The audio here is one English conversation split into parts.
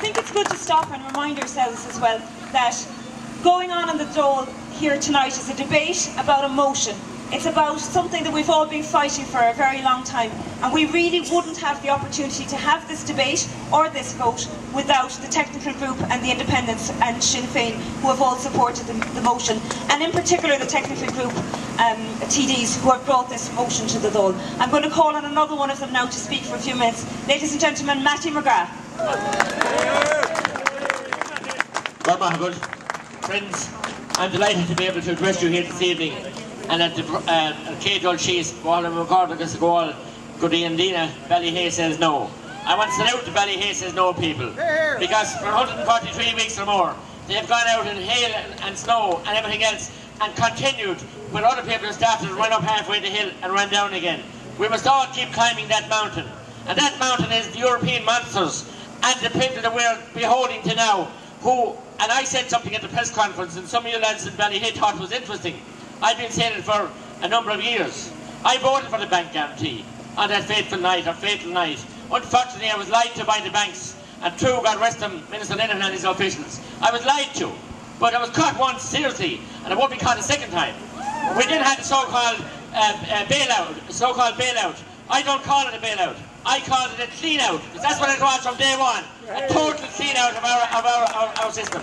think it's good to stop and remind ourselves as well that going on in the Dáil here tonight is a debate about emotion. It's about something that we've all been fighting for a very long time, and we really wouldn't have the opportunity to have this debate or this vote without the technical group and the independents and Sinn Féin, who have all supported the motion, and in particular the technical group TDs who have brought this motion to the Dáil. I'm going to call on another one of them now to speak for a few minutes. Ladies and gentlemen, Mattie McGrath. Well, good. Friends, I'm delighted to be able to address you here this evening. And at the Dáil Shees, while I'm recording this goal, Dina, Ballyhea Says No. I want to salute the Ballyhea Says No people, because for 143 weeks or more, they've gone out in hail and snow and everything else, and continued when other people have started to run up halfway the hill and run down again. We must all keep climbing that mountain, and that mountain is the European monsters and the people that we're beholding to now, who, and I said something at the press conference, and some of you lads in Ballyhea thought it was interesting. I've been saying it for a number of years. I voted for the bank guarantee on that fateful night. Unfortunately, I was lied to by the banks, and true, God rest them, Minister Linehan and his officials. I was lied to, but I was caught once, seriously, and I won't be caught a second time. We did have the so-called bailout. I don't call it a bailout. I call it a clean-out, because that's what it was from day one. A total clean-out of our system.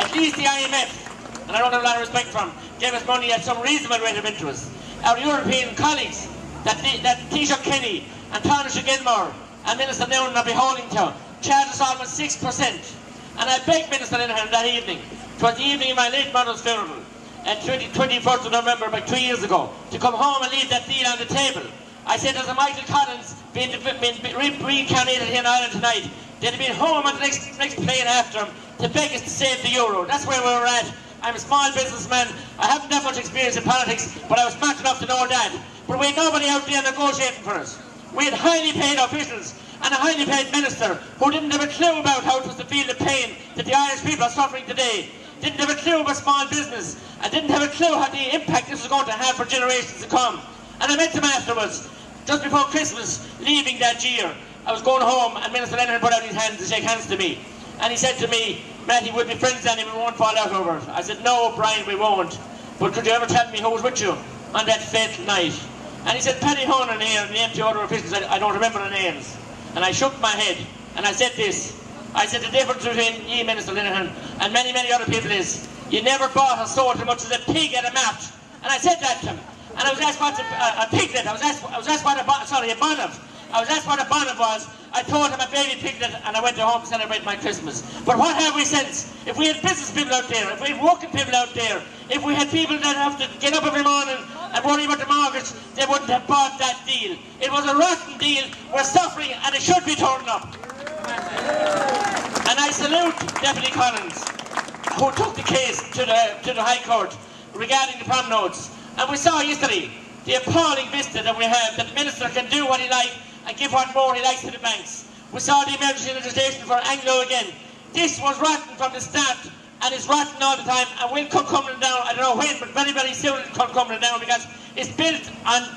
At least the IMF, and I don't have a lot of respect for them, gave us money at some reasonable rate of interest. Our European colleagues, that Taoiseach Kenny and Taoiseach Gilmore and Minister Noonan are beholding to, charged us almost 6%. And I begged Minister Linehan that evening, it was the evening of my late mother's funeral, at 21st of November, about 2 years ago, to come home and leave that deal on the table. I said, there's a Michael Collins being reincarnated here in Ireland tonight. They'd have been home on the next plane after him to beg us to save the euro. That's where we were at. I'm a small businessman. I haven't that much experience in politics, but I was smart enough to know that. But we had nobody out there negotiating for us. We had highly paid officials and a highly paid minister who didn't have a clue about how it was to feel the pain that the Irish people are suffering today. Didn't have a clue about small business, and didn't have a clue how the impact this was going to have for generations to come. And I met him afterwards, just before Christmas, leaving that year. I was going home, and Minister Linehan put out his hand to shake hands to me. And he said to me, Mattie, we'll be friends then, and we won't fall out over it. I said, no, Brian, we won't. But could you ever tell me who was with you on that fateful night? And he said, Paddy Honan here, and named two other officials. I don't remember the names. And I shook my head, and I said this. I said, the difference between you, Minister Linehan, and many, many other people is, you never bought or sold as much as a pig at a mart. And I said that to him. And I was asked what a piglet, I was asked what a bonnet. I was asked what a bonnet was. I told him a baby piglet, and I went home to celebrate my Christmas. But what have we since? If we had business people out there, if we had working people out there, if we had people that have to get up every morning and worry about the mortgage, they wouldn't have bought that deal. It was a rotten deal. We're suffering, and it should be torn up. And I salute Deputy Collins, who took the case to the High Court regarding the prom notes. And we saw yesterday the appalling vista that we have, that the Minister can do what he likes and give what more he likes to the banks. We saw the emergency legislation for Anglo again. This was rotten from the start, and it's rotten all the time, and will come tumbling down. I don't know when, but very, very soon it'll come tumbling down, because it's built on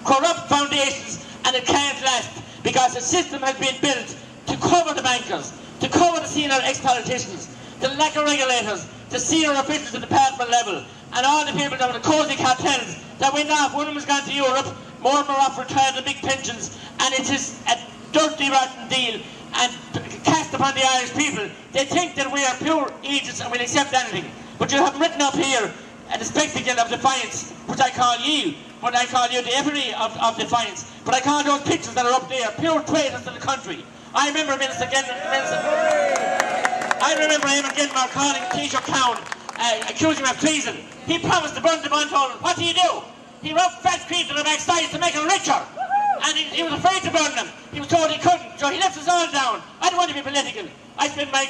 corrupt foundations, and it can't last, because the system has been built to cover the bankers, to cover the senior ex-politicians, the lack of regulators, the senior officials at the department level, and all the people that were the cosy cartels that went off. One of them has gone to Europe, more and more off retired and big pensions, and it is a dirty, rotten deal, and cast upon the Irish people. They think that we are pure Egypts and we'll accept anything. But you have written up here the spectacle of defiance, which I call you, but I call you the effigy of defiance. But I call those pictures that are up there pure traitors to the country. I remember Minister Gilmore calling Taoiseach Cowan, accusing him of treason. He promised to burn the bondholders. What did he do? He wrote fat cream to the backside to make them richer. And he was afraid to burn them. He was told he couldn't, so he left us all down. I don't want to be political. I spent my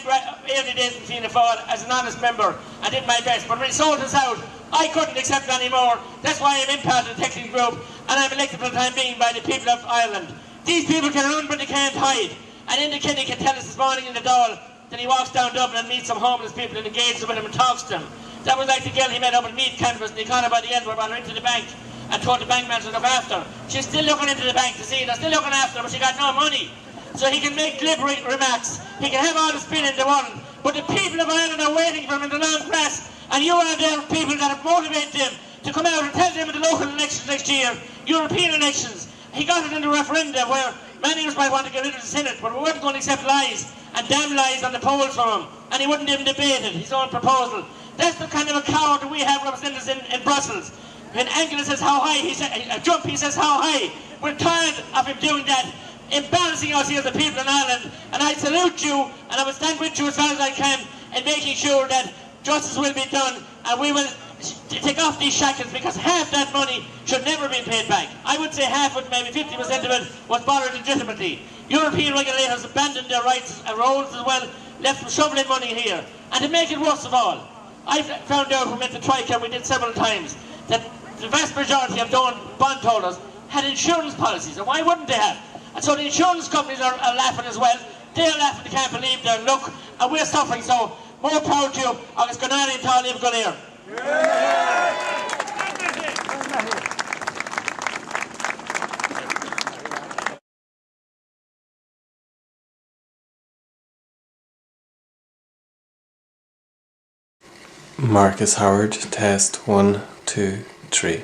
early days in Fianna Fáil as an honest member. I did my best, but when he sold us out, I couldn't accept it anymore. That's why I'm in part of the technical group, and I'm elected for the time being by the people of Ireland. These people can run, but they can't hide. And Enda Kenny can tell us this morning in the Dáil that he walks down Dublin and meets some homeless people and engages with them and talks to them. That was like the girl he met up at Meath Canvas, and he caught her by the end, brought her into the bank and told the bank manager to look after her. She's still looking into the bank to see, they're still looking after her, but she got no money. so he can make deliberate remarks. He can have all the spin in the one. But the people of Ireland are waiting for him in the long grass, and you are there people that have motivated him to come out and tell them at the local elections next year, European elections. He got it in the referendum where many of us might want to get rid of the Senate, but we weren't going to accept lies and damn lies on the polls from him, and he wouldn't even debate it, his own proposal. That's the kind of a coward that we have representatives in Brussels. When Angela says how high, he says how high. We're tired of him doing that, embarrassing us here as the people in Ireland, and I salute you, and I will stand with you as far as I can in making sure that justice will be done, and we will take off these shackles, because half that money should never be paid back. I would say half, but maybe 50% of it was borrowed legitimately. European regulators abandoned their rights and roles as well, left them shoveling money here. And to make it worse of all, I found out when we went to Troika, we did several times, that the vast majority of bondholders had insurance policies, and why wouldn't they have? And so the insurance companies are laughing as well. They're laughing, they can't believe their luck, and we're suffering. So more power to you, agus Gonari and Tálim Golir. Marcus Howard, test 1, 2, 3.